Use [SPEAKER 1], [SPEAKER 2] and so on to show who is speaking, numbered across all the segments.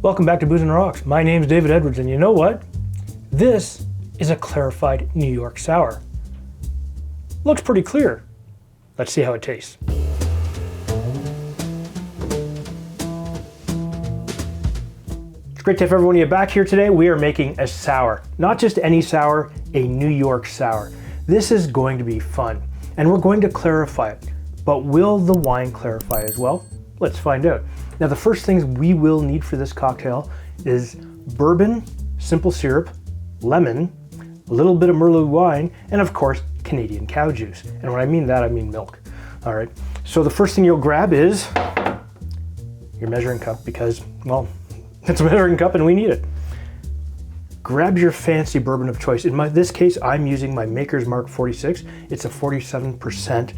[SPEAKER 1] Welcome back to Booze and Rocks. My name's David Edwards, and you know what? This is a Clarified New York Sour. Looks pretty clear. Let's see how it tastes. It's great to have everyone back here today. We are making a sour. Not just any sour, a New York sour. This is going to be fun, and we're going to clarify it. But will the wine clarify as well? Let's find out. Now, the first things we will need for this cocktail is bourbon, simple syrup, lemon, a little bit of Merlot wine, and of course, Canadian cow juice. And when I mean that, I mean milk. All right, so the first thing you'll grab is your measuring cup because, well, it's a measuring cup and we need it. Grab your fancy bourbon of choice. In this case, I'm using my Maker's Mark 46. It's a 47%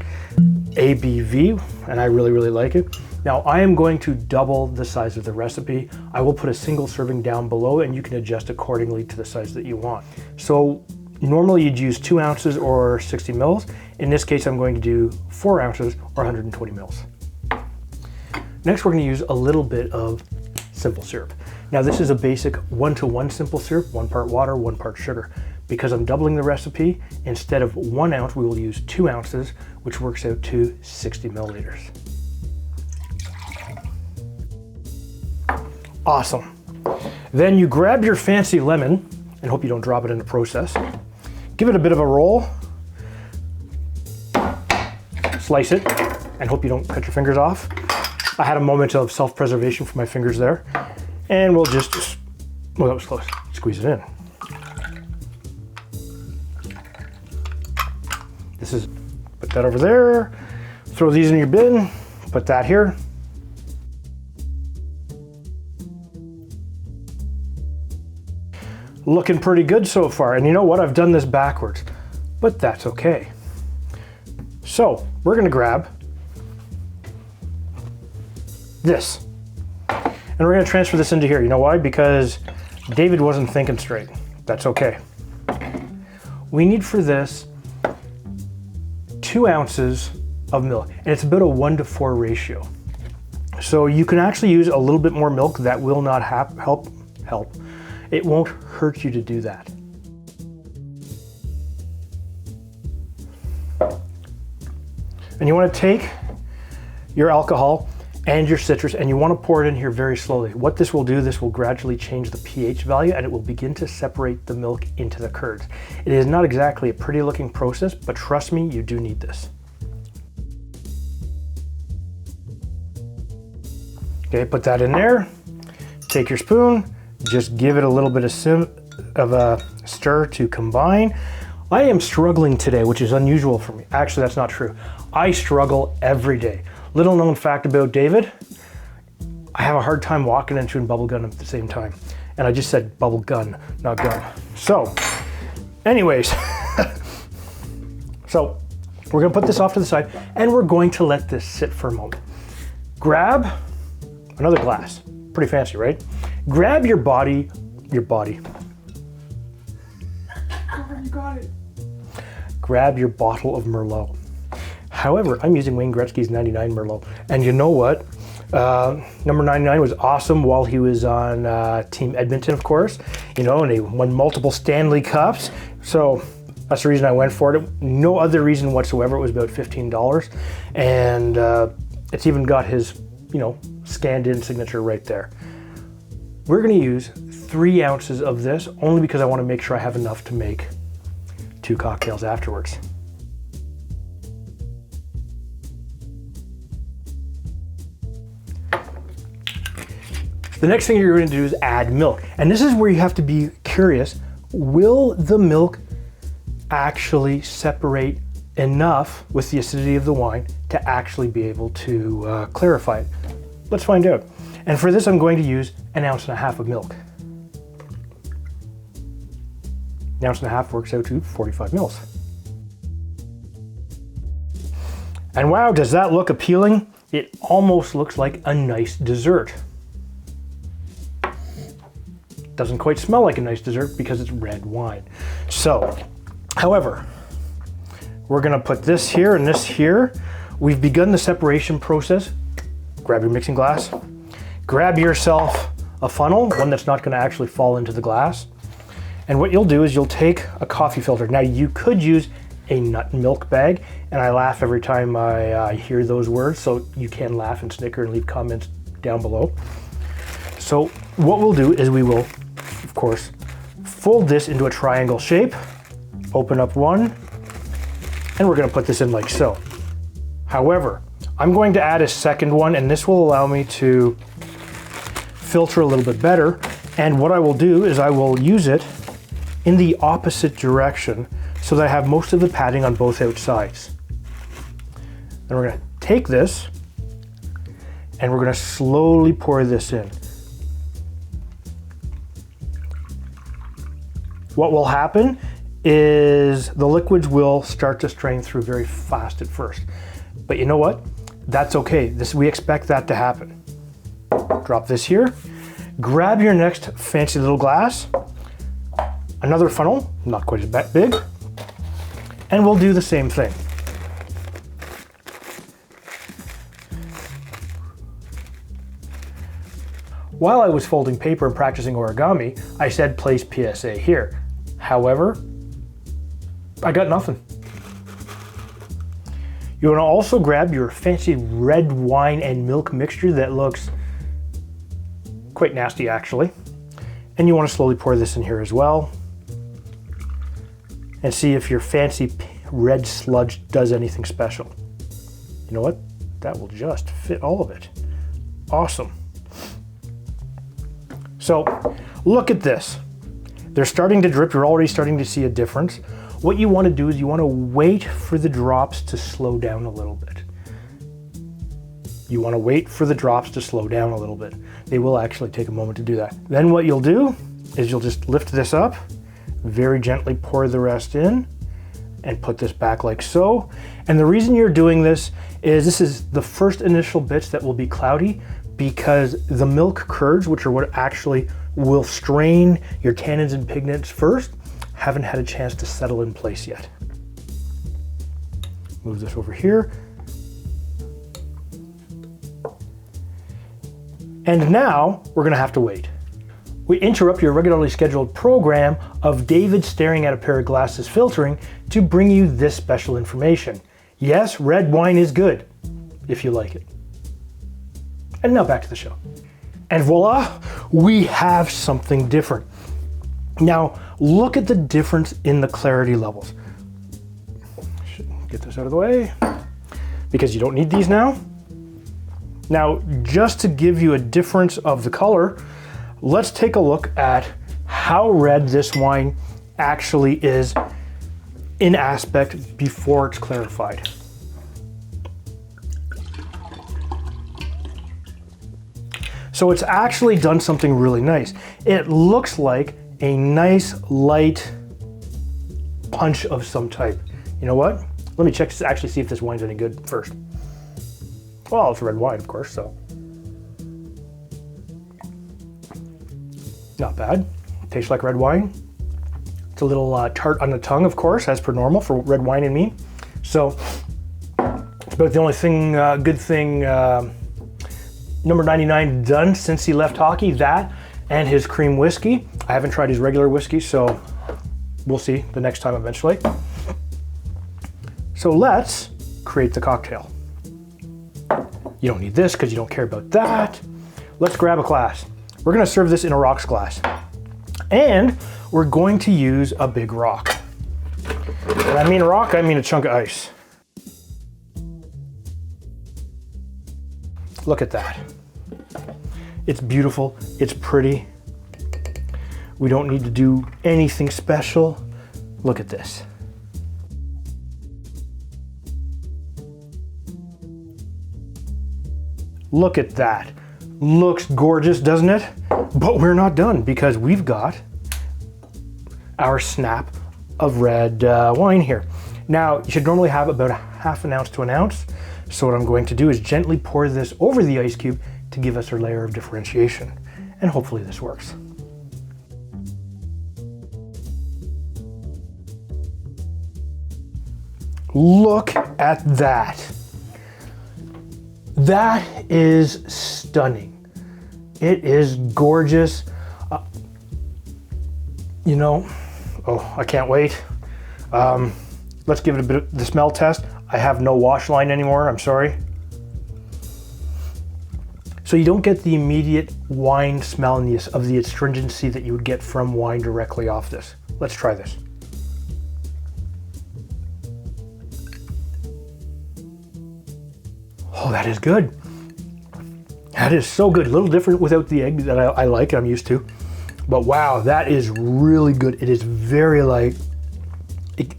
[SPEAKER 1] ABV, and I really like it. Now, I am going to double the size of the recipe. I will put a single serving down below, and you can adjust accordingly to the size that you want. So normally you'd use 2 ounces or 60 mils. In this case, I'm going to do 4 ounces or 120 mils. Next, we're going to use a little bit of simple syrup. Now, this is a basic 1-to-1 simple syrup, 1 part water, 1 part sugar. Because I'm doubling the recipe, instead of 1 ounce, we will use 2 ounces, which works out to 60 milliliters. Awesome. Then you grab your fancy lemon, and hope you don't drop it in the process. Give it a bit of a roll. Slice it, and hope you don't cut your fingers off. I had a moment of self-preservation for my fingers there. And we'll just, well, that was close, squeeze it in. This is, put that over there, throw these in your bin, put that here. Looking pretty good so far. And you know what? I've done this backwards, but that's okay. So we're gonna grab this. And we're gonna transfer this into here. You know why? Because David wasn't thinking straight. That's okay. We need for this 2 ounces of milk, and it's about a 1-to-4 ratio. So you can actually use a little bit more milk. That will not help. It won't hurt you to do that. And you want to take your alcohol and your citrus, and you want to pour it in here very slowly. What this will do, this will gradually change the pH value, and it will begin to separate the milk into the curds. It is not exactly a pretty looking process, but trust me, you do need this. Okay, put that in there. Take your spoon, just give it a little bit of a stir to combine. I am struggling today, which is unusual for me. Actually, that's not true. I struggle every day. Little known fact about David, I have a hard time walking and chewing bubble gum at the same time. And I just said bubble gun, not gum. So, anyways, so we're gonna put this off to the side and we're going to let this sit for a moment. Grab another glass, pretty fancy, right? Grab your body. You got it. Grab your bottle of Merlot. However, I'm using Wayne Gretzky's 99 Merlot. And you know what? Number 99 was awesome while he was on Team Edmonton, of course. You know, and he won multiple Stanley Cups. So that's the reason I went for it. No other reason whatsoever. It was about $15. And it's even got his, you know, scanned in signature right there. We're gonna use 3 ounces of this only because I wanna make sure I have enough to make 2 cocktails afterwards. The next thing you're going to do is add milk. And this is where you have to be curious. Will the milk actually separate enough with the acidity of the wine to actually be able to clarify it? Let's find out. And for this, I'm going to use 1.5 ounces of milk. 1.5 ounces works out to 45 mils. And wow, does that look appealing? It almost looks like a nice dessert. Doesn't quite smell like a nice dessert because it's red wine. So, however, we're gonna put this here and this here. We've begun the separation process. Grab your mixing glass. Grab yourself a funnel, one that's not gonna actually fall into the glass. And what you'll do is you'll take a coffee filter. Now you could use a nut milk bag, and I laugh every time I hear those words, so you can laugh and snicker and leave comments down below. So what we'll do is we will, of course, fold this into a triangle shape, open up one, and we're gonna put this in like so. However, I'm going to add a second one, and this will allow me to filter a little bit better. And what I will do is I will use it in the opposite direction so that I have most of the padding on both outsides. Then we're gonna take this and we're gonna slowly pour this in. What will happen is the liquids will start to strain through very fast at first. But you know what? That's okay. We expect that to happen. Drop this here. Grab your next fancy little glass, another funnel, not quite as big, and we'll do the same thing. While I was folding paper and practicing origami, I said place PSA here. However, I got nothing. You want to also grab your fancy red wine and milk mixture that looks quite nasty actually. And you want to slowly pour this in here as well. And see if your fancy red sludge does anything special. You know what? That will just fit all of it. Awesome. So look at this. They're starting to drip. You're already starting to see a difference. What you want to do is you want to wait for the drops to slow down a little bit. You want to wait for the drops to slow down a little bit. They will actually take a moment to do that. Then what you'll do is you'll just lift this up, very gently pour the rest in, and put this back like so. And the reason you're doing this is the first initial bits that will be cloudy, because the milk curds, which are what actually will strain your tannins and pigments first, haven't had a chance to settle in place yet. Move this over here. And now we're gonna have to wait. We interrupt your regularly scheduled program of David staring at a pair of glasses filtering to bring you this special information. Yes, red wine is good, if you like it. And now back to the show. And voila, we have something different. Now, look at the difference in the clarity levels. Should get this out of the way, because you don't need these now. Now, just to give you a difference of the color, let's take a look at how red this wine actually is in aspect before it's clarified. So it's actually done something really nice. It looks like a nice light punch of some type. You know what? Let me check to actually see if this wine's any good first. Well, it's red wine, of course, so. Not bad. Tastes like red wine. It's a little tart on the tongue, of course, as per normal for red wine and me. So, it's about the only thing, good thing, number 99 done since he left hockey, that and his cream whiskey. I haven't tried his regular whiskey, so we'll see the next time eventually. So let's create the cocktail. You don't need this because you don't care about that. Let's grab a glass. We're gonna serve this in a rocks glass. And we're going to use a big rock. When I mean rock, I mean a chunk of ice. Look at that. It's beautiful, it's pretty. We don't need to do anything special. Look at this. Look at that. Looks gorgeous, doesn't it? But we're not done, because we've got our snap of red wine here. Now, you should normally have about a half an ounce to an ounce. So what I'm going to do is gently pour this over the ice cube to give us a layer of differentiation. And hopefully this works. Look at that. That is stunning. It is gorgeous. You know, oh, I can't wait. Let's give it a bit of the smell test. I have no wash line anymore, I'm sorry. So you don't get the immediate wine smell and of the astringency that you would get from wine directly off this. Let's try this. Oh, that is good. That is so good. A little different without the egg that I like, I'm used to. But wow, that is really good. It is very light.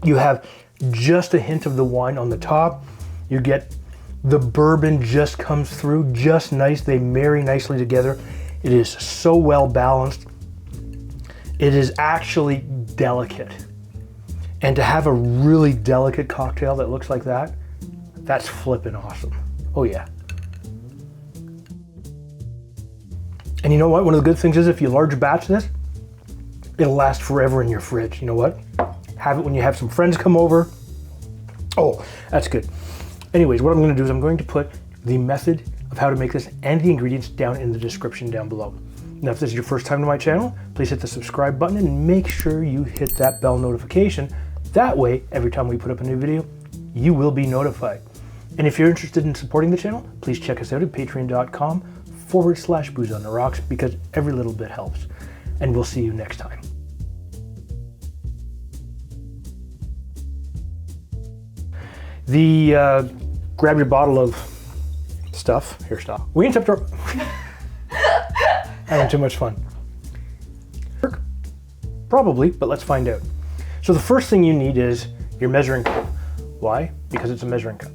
[SPEAKER 1] You have just a hint of the wine on the top. You get the bourbon just comes through just nice. They marry nicely together. It is so well balanced. It is actually delicate. And to have a really delicate cocktail that looks like that, that's flippin' awesome. Oh yeah. And you know what? One of the good things is if you large batch this, it'll last forever in your fridge. You know what? Have it when you have some friends come over. Oh, that's good. Anyways, what I'm going to do is I'm going to put the method of how to make this and the ingredients down in the description down below. Now, if this is your first time to my channel, please hit the subscribe button and make sure you hit that bell notification. That way, every time we put up a new video, you will be notified. And if you're interested in supporting the channel, please check us out at patreon.com/booze on the rocks, because every little bit helps. And we'll see you next time. Grab your bottle of stuff. Here, stop. We interrupt our... Having too much fun. Probably, but let's find out. So the first thing you need is your measuring cup. Why? Because it's a measuring cup.